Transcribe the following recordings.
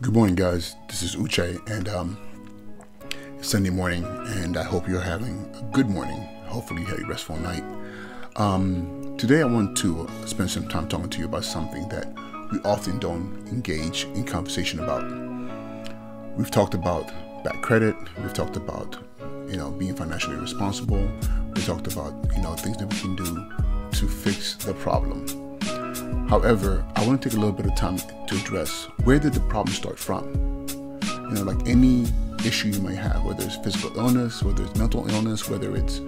Good morning, guys. This is Uche, and it's Sunday morning, and I hope you're having a good morning. Hopefully, you had a restful night. Today, I want to spend some time talking to you about something that we often don't engage in conversation about. We've talked about bad credit. We've talked about, being financially responsible. We talked about, things that we can do to fix the problem. However, I want to take a little bit of time to address where did the problem start from? Like any issue you may have, whether it's physical illness, whether it's mental illness, whether it's,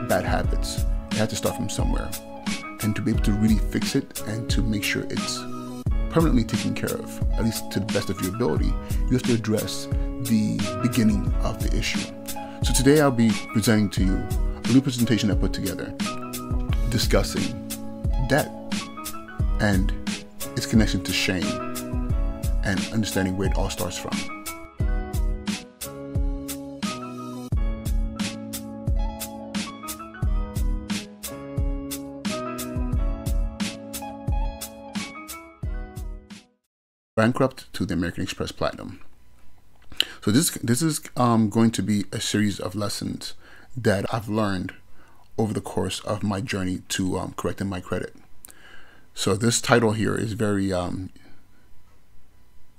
bad habits, it had to start from somewhere. And to be able to really fix it and to make sure it's permanently taken care of, at least to the best of your ability, you have to address the beginning of the issue. So today I'll be presenting to you a little presentation I put together discussing debt and its connection to shame and understanding where it all starts from. Bankrupt to the American Express Platinum. So this is going to be a series of lessons that I've learned over the course of my journey to correcting my credit. So this title here is very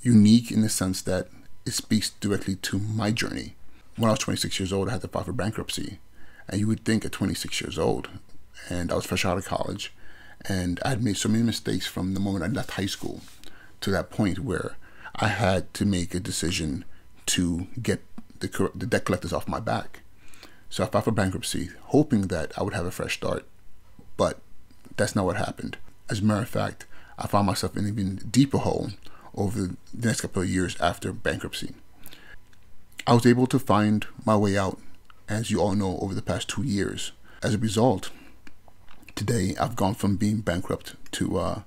unique in the sense that it speaks directly to my journey. When I was 26 years old, I had to file for bankruptcy. And you would think at 26 years old, and I was fresh out of college, and I had made so many mistakes from the moment I left high school to that point where I had to make a decision to get the debt collectors off my back. So I filed for bankruptcy, hoping that I would have a fresh start, but that's not what happened. As a matter of fact, I found myself in an even deeper hole over the next couple of years after bankruptcy. I was able to find my way out, as you all know, over the past 2 years. As a result, today I've gone from being bankrupt to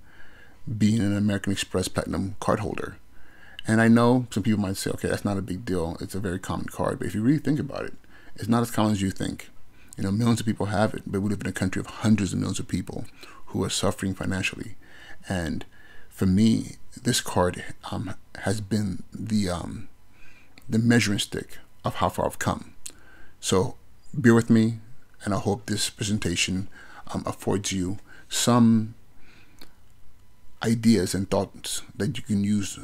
being an American Express Platinum card holder. And I know some people might say, okay, that's not a big deal. It's a very common card. But if you really think about it, it's not as common as you think. Millions of people have it, but we live in a country of hundreds of millions of people who are suffering financially. And for me, this card has been the measuring stick of how far I've come. So bear with me, and I hope this presentation affords you some ideas and thoughts that you can use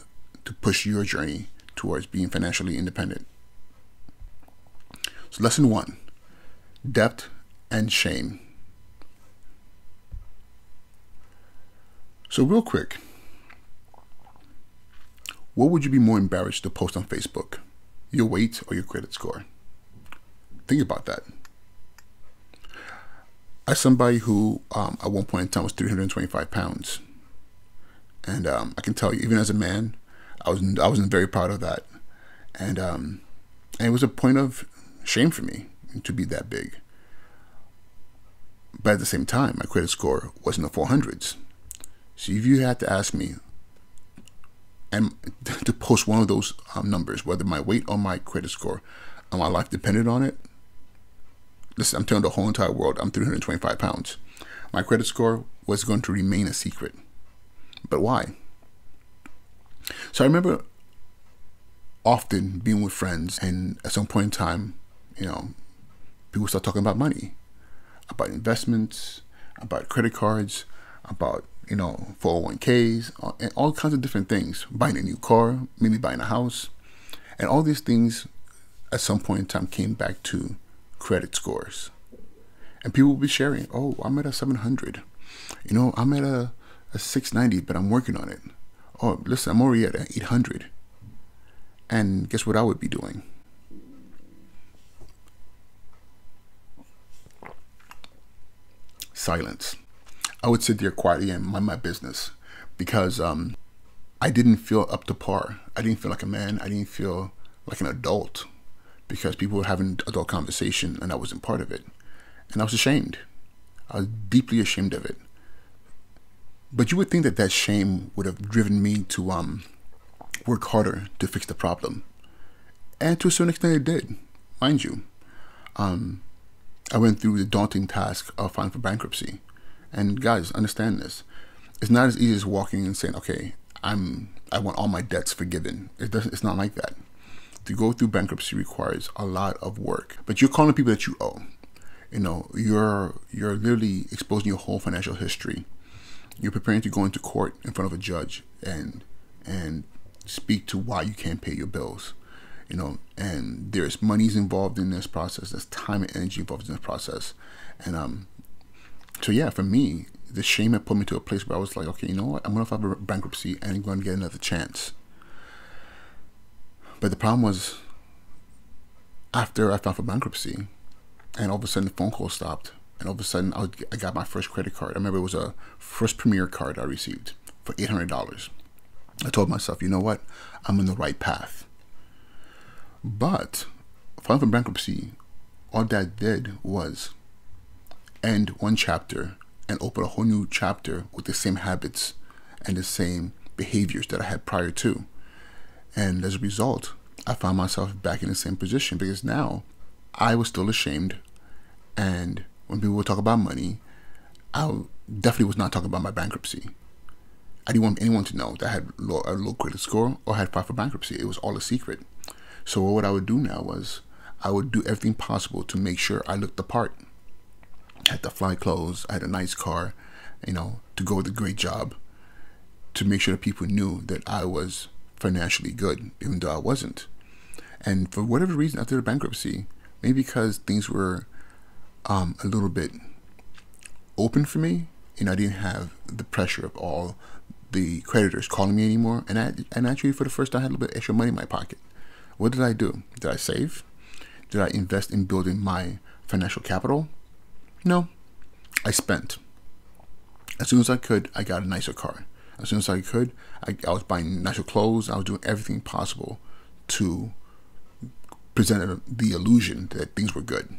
to push your journey towards being financially independent. So lesson 1, debt and shame. So real quick, what would you be more embarrassed to post on Facebook? Your weight or your credit score? Think about that. As somebody who at one point in time was 325 pounds, and I can tell you, even as a man, I wasn't very proud of that, and it was a point of shame for me to be that big. But at the same time, my credit score was in the 400s. So if you had to ask me and to post one of those numbers, whether my weight or my credit score and my life depended on it, listen, I'm telling the whole entire world I'm 325 pounds. My credit score was going to remain a secret. But why? So I remember often being with friends, and at some point in time, people start talking about money, about investments, about credit cards, about 401ks, and all kinds of different things. Buying a new car, maybe buying a house, and all these things at some point in time came back to credit scores. And people will be sharing, oh, I'm at a 700. I'm at a 690, but I'm working on it. Oh, listen, I'm already at 800. And guess what I would be doing? Silence. I would sit there quietly and mind my business because I didn't feel up to par. I didn't feel like a man. I didn't feel like an adult because people were having adult conversation and I wasn't part of it. And I was ashamed. I was deeply ashamed of it. But you would think that shame would have driven me to work harder to fix the problem. And to a certain extent it did, mind you. I went through the daunting task of filing for bankruptcy. And guys, understand this. It's not as easy as walking and saying, okay, I want all my debts forgiven. It's not like that. To go through bankruptcy requires a lot of work. But you're calling people that you owe. You're literally exposing your whole financial history. You're preparing to go into court in front of a judge and speak to why you can't pay your bills. And there's monies involved in this process. There's time and energy involved in this process. And so yeah, for me, the shame had put me to a place where I was like, okay, you know what? I'm going to file for bankruptcy and I'm going to get another chance. But the problem was, after I filed for bankruptcy, and all of a sudden the phone call stopped, and all of a sudden I got my first credit card. I remember it was a first Premier card I received for $800. I told myself, you know what? I'm on the right path. But filing for bankruptcy, all that did was end one chapter and open a whole new chapter with the same habits and the same behaviors that I had prior to. And as a result, I found myself back in the same position, because now I was still ashamed. And when people would talk about money, I definitely was not talking about my bankruptcy. I didn't want anyone to know that I had a low credit score or had filed for bankruptcy. It was all a secret. So what I would do now was I would do everything possible to make sure I looked the part. I had the fly clothes, I had a nice car, to go with a great job, to make sure that people knew that I was financially good, even though I wasn't. And for whatever reason, after the bankruptcy, maybe because things were a little bit open for me, I didn't have the pressure of all the creditors calling me anymore. And actually, for the first time, I had a little bit extra money in my pocket. What did I do? Did I save? Did I invest in building my financial capital? No, I spent. As soon as I could, I got a nicer car. As soon as I could, I was buying nicer clothes. I was doing everything possible to present the illusion that things were good.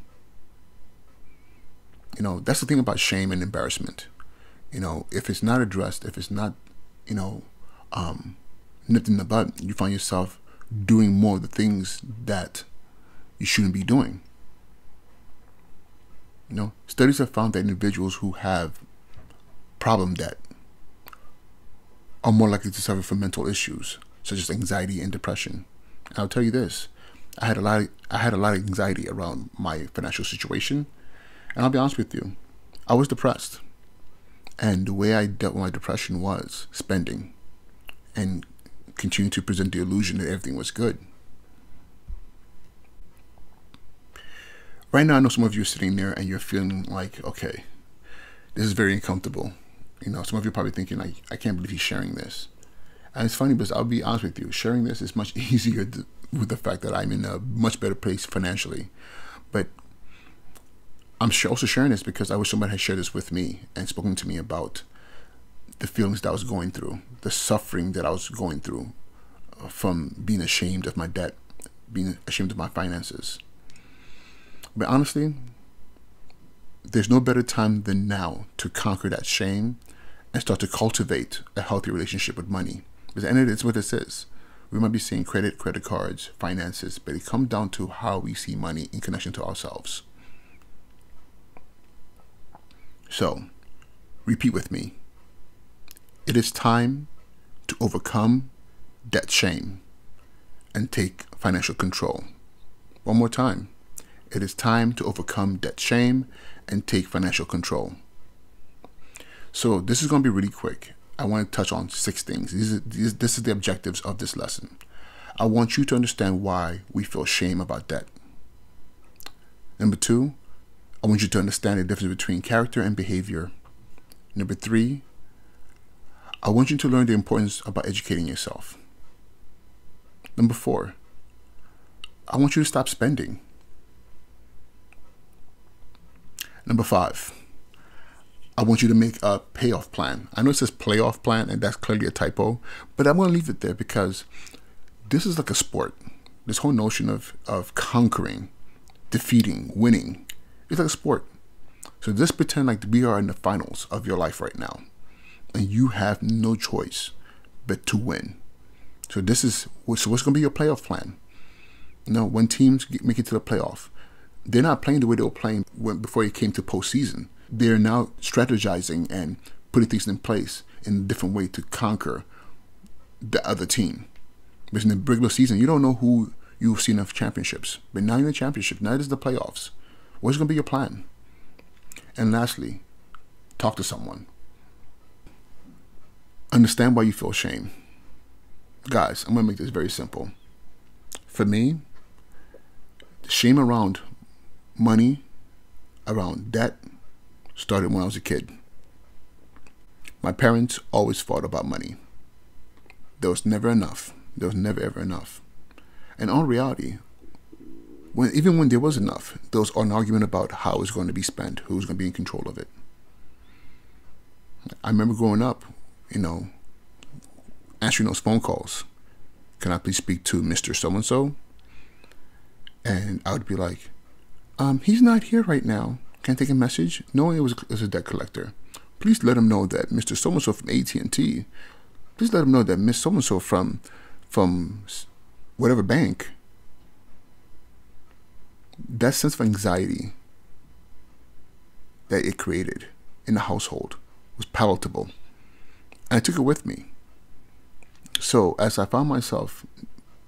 That's the thing about shame and embarrassment. If it's not addressed, if it's not, nipped in the bud, you find yourself doing more of the things that you shouldn't be doing. Studies have found that individuals who have problem debt are more likely to suffer from mental issues such as anxiety and depression. And I'll tell you this: I had a lot of anxiety around my financial situation, and I'll be honest with you, I was depressed. And the way I dealt with my depression was spending and continuing to present the illusion that everything was good. Right now, I know some of you are sitting there and you're feeling like, okay, this is very uncomfortable. Some of you are probably thinking, like, I can't believe he's sharing this. And it's funny because I'll be honest with you, sharing this is much easier with the fact that I'm in a much better place financially. But I'm also sharing this because I wish somebody had shared this with me and spoken to me about the feelings that I was going through, the suffering that I was going through from being ashamed of my debt, being ashamed of my finances. But honestly, there's no better time than now to conquer that shame and start to cultivate a healthy relationship with money. Because at the end of it, it's what this is. We might be seeing credit cards, finances, but it comes down to how we see money in connection to ourselves. So, repeat with me. It is time to overcome debt shame and take financial control. One more time. It is time to overcome debt shame and take financial control. So this is going to be really quick. I want to touch on 6 things. This is the objectives of this lesson. I want you to understand why we feel shame about debt. Number 2, I want you to understand the difference between character and behavior. Number 3, I want you to learn the importance about educating yourself. Number 4, I want you to stop spending. Number 5, I want you to make a payoff plan. I know it says playoff plan, and that's clearly a typo, but I'm going to leave it there because this is like a sport. This whole notion of conquering, defeating, winning, it's like a sport. So just pretend like we are in the finals of your life right now, and you have no choice but to win. So what's going to be your playoff plan? When teams make it to the playoff, they're not playing the way they were playing before it came to postseason. They're now strategizing and putting things in place in a different way to conquer the other team. Because in the regular season, you don't know who you've seen in championships. But now you're in the championship. Now it is the playoffs. What's going to be your plan? And lastly, talk to someone. Understand why you feel shame. Guys, I'm going to make this very simple. For me, shame around money, around debt, started when I was a kid. My parents always fought about money. There was never enough. There was never ever enough. And in reality, even when there was enough, there was an argument about how it was going to be spent, who was going to be in control of it. I remember growing up, answering those phone calls. Can I please speak to Mr. So-and-so? And I would be like, he's not here right now. Can I take a message? Knowing it was a debt collector. Please let him know that Mr. So-and-so from AT&T, please let him know that Miss So-and-so from whatever bank. That sense of anxiety that it created in the household was palatable. And I took it with me. So as I found myself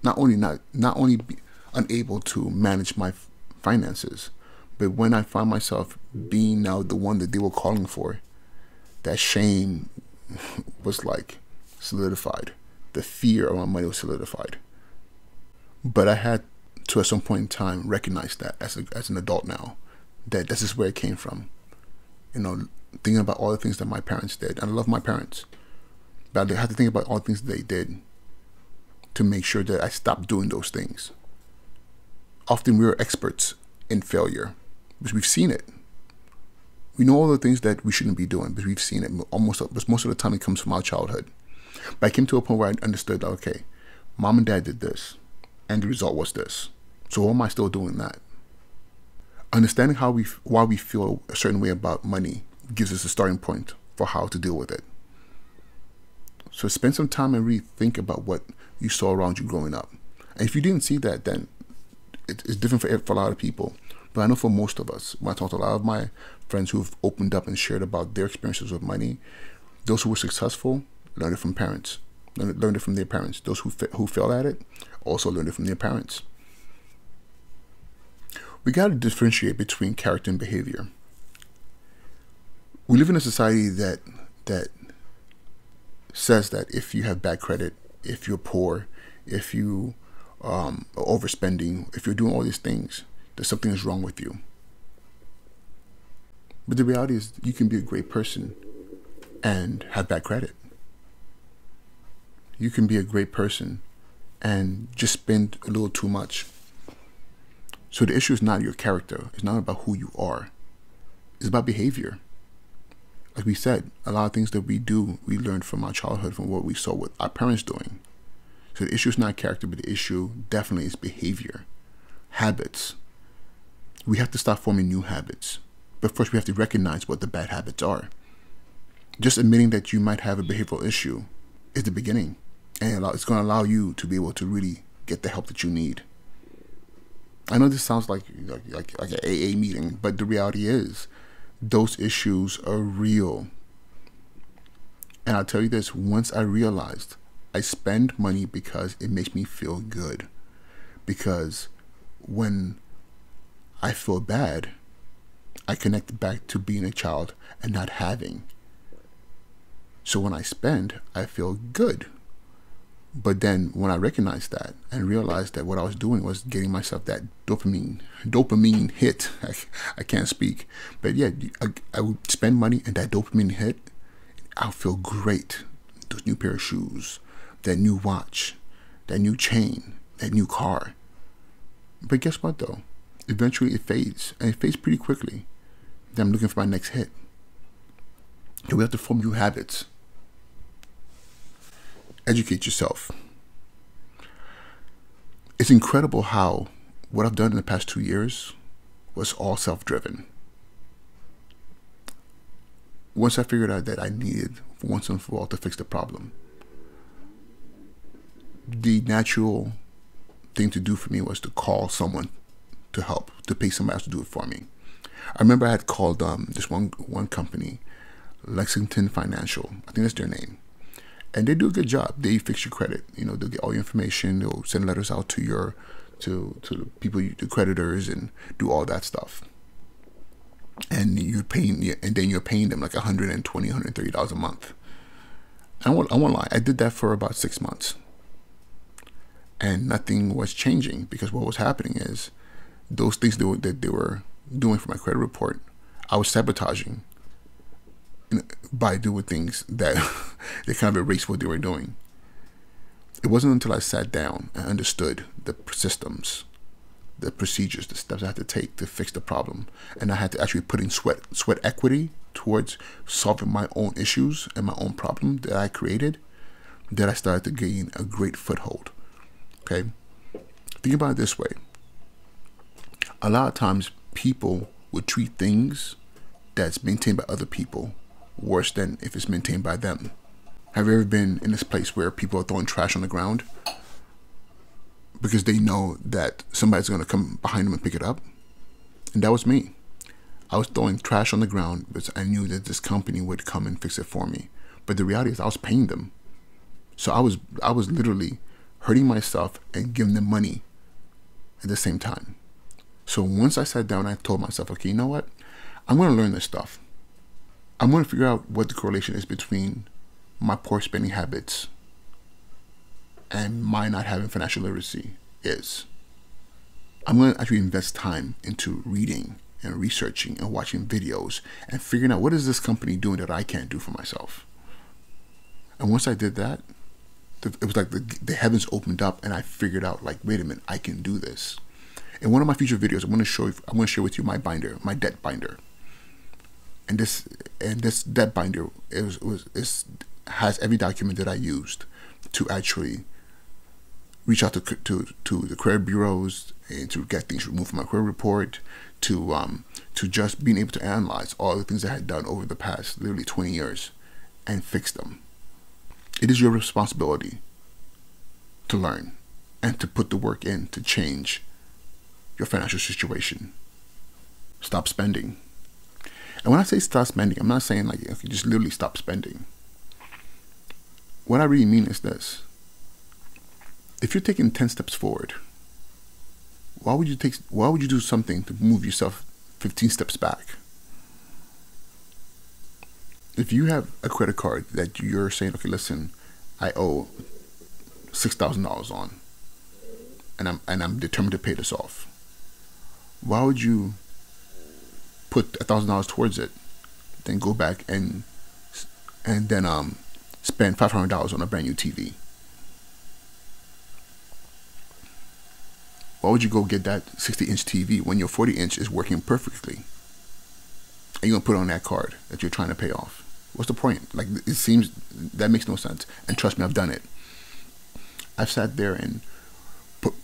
not only unable to manage my finances, but when I found myself being now the one that they were calling for, that shame was like solidified. The fear around money was solidified. But I had to at some point in time recognize that as an adult now, that this is where it came from. Thinking about all the things that my parents did. And I love my parents. But I had to think about all the things they did to make sure that I stopped doing those things. Often we are experts in failure because we've seen it. We know all the things that we shouldn't be doing, but we've seen it. Most of the time it comes from our childhood. But I came to a point where I understood, okay, mom and dad did this, and the result was this. So why am I still doing that? Understanding why we feel a certain way about money gives us a starting point for how to deal with it. So spend some time and really think about what you saw around you growing up. And if you didn't see that, then it's different for a lot of people. But I know for most of us, when I talk to a lot of my friends who've opened up and shared about their experiences with money, those who were successful learned it from parents, learned it from their parents. Those who failed at it also learned it from their parents. We got to differentiate between character and behavior. We live in a society that says that if you have bad credit, if you're poor, if you are overspending, if you're doing all these things, that something is wrong with you. But the reality is you can be a great person and have bad credit. You can be a great person and just spend a little too much. So the issue is not your character. It's not about who you are. It's about behavior. Like we said, a lot of things that we do, we learned from our childhood, from what we saw with our parents doing. So the issue is not character, but the issue definitely is behavior, habits. We have to start forming new habits. But first we have to recognize what the bad habits are. Just admitting that you might have a behavioral issue is the beginning. And it's going to allow you to be able to really get the help that you need. I know this sounds like an AA meeting, but the reality is those issues are real. And I'll tell you this, once I realized I spend money because it makes me feel good. Because when I feel bad, I connect back to being a child and not having. So when I spend, I feel good. But then when I recognized that and realized that what I was doing was getting myself that dopamine hit, I can't speak, but yeah, I would spend money and that dopamine hit, I'll feel great. Those new pair of shoes, that new watch, that new chain, that new car. But guess what though? Eventually it fades, and it fades pretty quickly. Then I'm looking for my next hit. And we have to form new habits. Educate yourself. It's incredible how what I've done in the past 2 years was all self-driven. Once I figured out that I needed once and for all to fix the problem, the natural thing to do for me was to call someone to help, to pay somebody else to do it for me. I remember I had called this one company, Lexington Financial. I think that's their name. and they do a good job. They fix your credit. They'll get all your information. They'll send letters out to the people, the creditors, and do all that stuff. And then you're paying them like $120, $130 a month. I won't lie. I did that for about 6 months, and nothing was changing, because what was happening is those things that they were doing for my credit report, I was sabotaging by doing things that they kind of erased what they were doing. It wasn't until I sat down and understood the systems, the procedures, the steps I had to take to fix the problem, and I had to actually put in sweat equity towards solving my own issues and my own problem that I created, that I started to gain a great foothold. Okay? Think about it this way. A lot of times people would treat things that's maintained by other people worse than if it's maintained by them. Have you ever been in this place where people are throwing trash on the ground because they know that somebody's going to come behind them and pick it up? And that was me. I was throwing trash on the ground because I knew that this company would come and fix it for me. But the reality is I was paying them. So I was literally hurting myself and giving them money at the same time. So once I sat down, I told myself, okay, you know what? I'm going to learn this stuff. I'm going to figure out what the correlation is between my poor spending habits and my not having financial literacy is. I'm going to actually invest time into reading and researching and watching videos and figuring out what is this company doing that I can't do for myself. And once I did that, it was like the heavens opened up, and I figured out, like, wait a minute, I can do this. In one of my future videos, I'm going to share with you my binder, my debt binder. And this debt binder has every document that I used to actually reach out to the credit bureaus and to get things removed from my credit report, to just being able to analyze all the things I had done over the past literally 20 years and fix them. It is your responsibility to learn and to put the work in to change your financial situation. Stop spending. And when I say stop spending, I'm not saying like, okay, just literally stop spending. What I really mean is this. If you're taking 10 steps forward, why would you do something to move yourself 15 steps back? If you have a credit card that you're saying, okay, listen, I owe $6,000 on, and I'm determined to pay this off, why would you put $1,000 towards it, then go back and then spend $500 on a brand new TV? Why would you go get that 60-inch TV when your 40-inch is working perfectly? And you're gonna put it on that card that you're trying to pay off? What's the point? Like, it seems that makes no sense. And trust me, I've done it. I've sat there and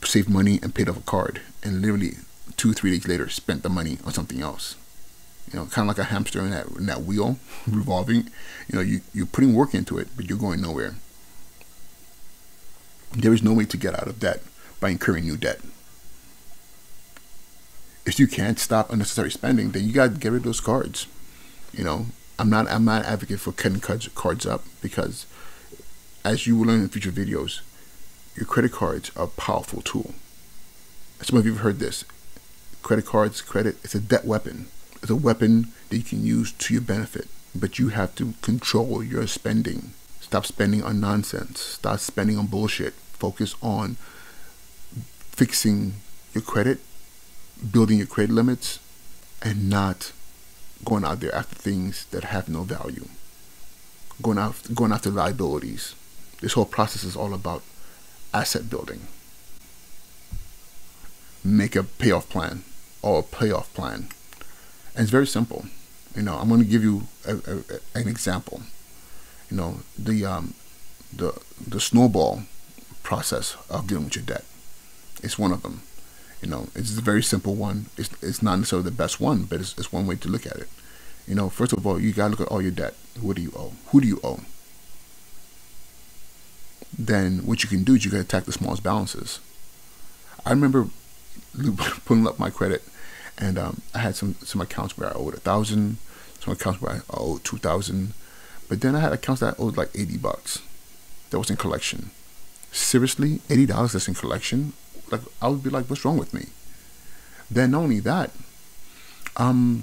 saved money and paid off a card, and literally 2-3 days later spent the money on something else. Kind of like a hamster in that wheel revolving. You're putting work into it, but you're going nowhere. There is no way to get out of debt by incurring new debt. If you can't stop unnecessary spending, then you got to get rid of those cards. I'm not an advocate for cutting cards up, because as you will learn in future videos, your credit cards are a powerful tool. Some of you have heard this. Credit, it's a debt weapon. It's a weapon that you can use to your benefit, but you have to control your spending. Stop spending on nonsense. Stop spending on bullshit. Focus on fixing your credit, building your credit limits, and not going out there after things that have no value. Going after liabilities. This whole process is all about asset building. Make a payoff plan or a payoff plan. And it's very simple. I'm going to give you an example. The snowball process of dealing with your debt. It's one of them. It's a very simple one. It's not necessarily the best one, but it's one way to look at it. First of all, you got to look at all your debt. What do you owe? Who do you owe? Then what you can do is you can attack the smallest balances. I remember pulling up my credit, and I had some accounts where I owed $1,000, some accounts where I owed $2,000, but then I had accounts that I owed like $80. that was in collection. Seriously, $80 that's in collection? Like, I would be like, what's wrong with me? Then not only that, I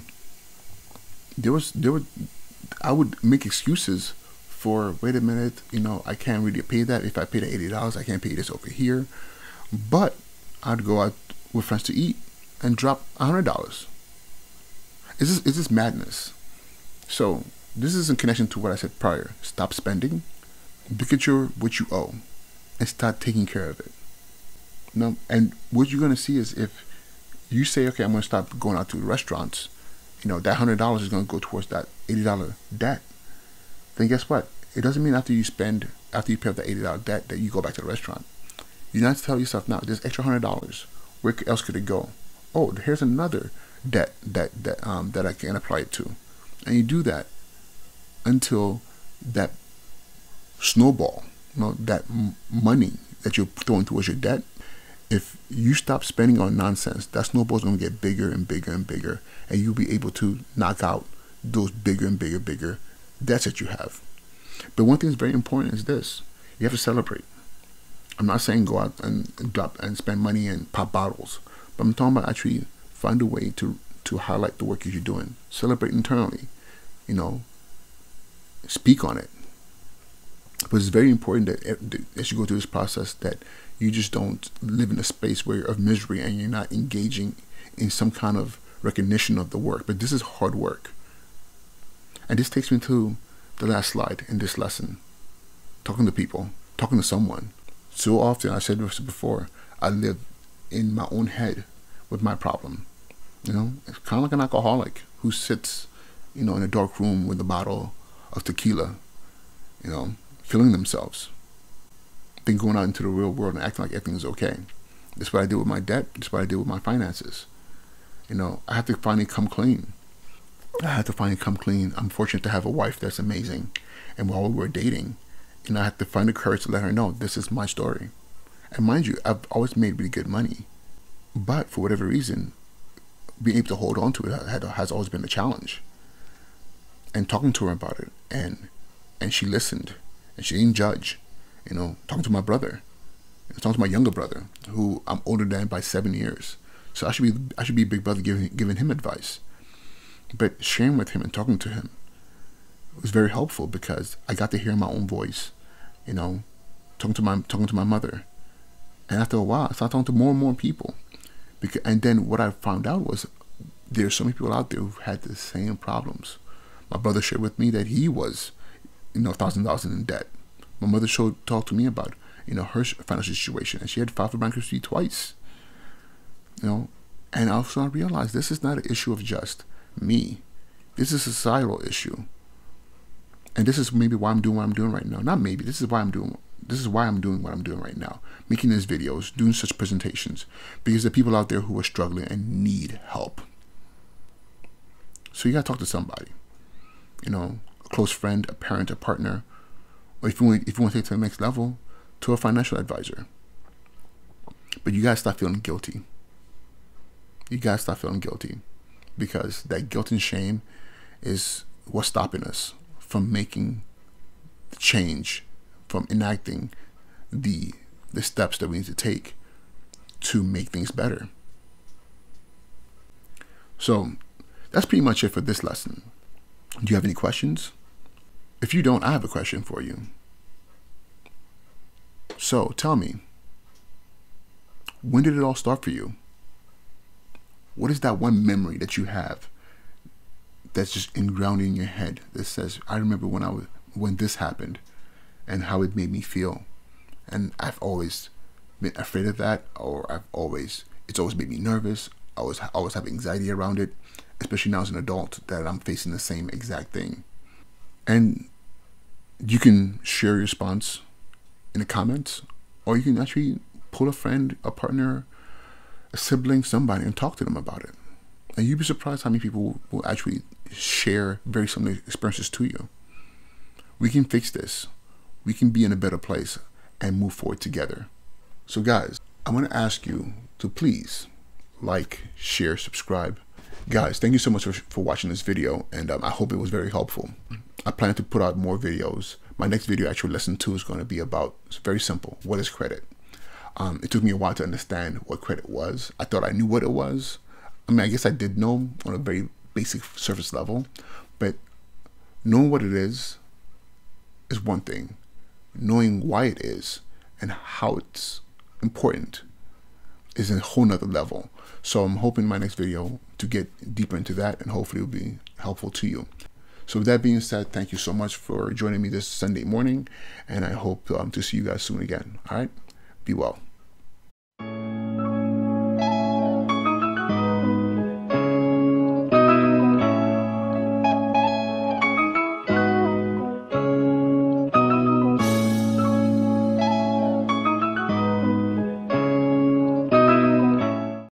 would make excuses for, wait a minute, I can't really pay that. If I pay the $80, I can't pay this over here. But I'd go out with friends to eat and drop $100. It's just madness. So this is in connection to what I said prior. Stop spending, look at what you owe, and start taking care of it. And what you're gonna see is, if you say, okay, I'm gonna stop going out to restaurants, that $100 is gonna go towards that $80 debt. Then guess what? It doesn't mean after you pay off that $80 debt that you go back to the restaurant. You have to tell yourself, now, this extra $100, where else could it go? Oh, here's another debt that I can apply it to. And you do that until that snowball, that money that you're throwing towards your debt, if you stop spending on nonsense, that snowball is going to get bigger and bigger and bigger, and you'll be able to knock out those bigger and bigger debts that you have. But one thing that's very important is this: you have to celebrate. I'm not saying go out and drop and spend money and pop bottles, but I'm talking about actually find a way to highlight the work you're doing. Celebrate internally, speak on it. But it's very important that as you go through this process, that you just don't live in a space where you're of misery and you're not engaging in some kind of recognition of the work. But this is hard work. And this takes me to the last slide in this lesson. Talking to people, talking to someone. So often, I said this before, I live in my own head with my problem. It's kind of like an alcoholic who sits, in a dark room with a bottle of tequila, killing themselves. Then going out into the real world and acting like everything's okay. That's what I did with my debt. That's what I did with my finances. I have to finally come clean. I'm fortunate to have a wife that's amazing. And while we were dating, I had to find the courage to let her know this is my story. And mind you, I've always made really good money. But for whatever reason, being able to hold on to it has always been a challenge. And talking to her about it, and she listened, and she didn't judge. Talking to my brother, talking to my younger brother, who I'm older than by 7 years. So I should be a big brother giving him advice. But sharing with him and talking to him was very helpful, because I got to hear my own voice, talking to my mother. And after a while, I started talking to more and more people. And then what I found out was there's so many people out there who had the same problems. My brother shared with me that he was, $1,000 in debt. My mother talked to me about, her financial situation, and she had to file for bankruptcy twice. And also I realized this is not an issue of just me. This is a societal issue. And this is maybe why I'm doing what I'm doing right now. Not maybe, this is why I'm doing what I'm doing right now. Making these videos, doing such presentations, because there are people out there who are struggling and need help. So you gotta talk to somebody. A close friend, a parent, a partner, or if you want to take it to the next level, to a financial advisor. But you gotta stop feeling guilty. Because that guilt and shame is what's stopping us from making the change, from enacting the steps that we need to take to make things better. So that's pretty much it for this lesson. Do you have any questions? If you don't, I have a question for you. So tell me, when did it all start for you? What is that one memory that you have that's just ingrained in your head that says, I remember when this happened and how it made me feel? And I've always been afraid of that, or it's always made me nervous. I always have anxiety around it, especially now as an adult, that I'm facing the same exact thing. And you can share your response in the comments, or you can actually pull a friend, a partner, a sibling, somebody, and talk to them about it. And you'd be surprised how many people will actually share very similar experiences to you. We can fix this. We can be in a better place and move forward together. So guys, I want to ask you to please like, share, subscribe. Guys, thank you so much for watching this video, and I hope it was very helpful. I plan to put out more videos, My next video, actually lesson 2, is going to be about, it's very simple, what is credit? It took me a while to understand what credit was. I thought I knew what it was. I mean, I guess I did know on a very basic surface level, but knowing what it is one thing. Knowing why it is and how it's important is a whole nother level. So I'm hoping my next video to get deeper into that, and hopefully it'll be helpful to you. So with that being said, thank you so much for joining me this Sunday morning, and I hope to see you guys soon again. All right, be well.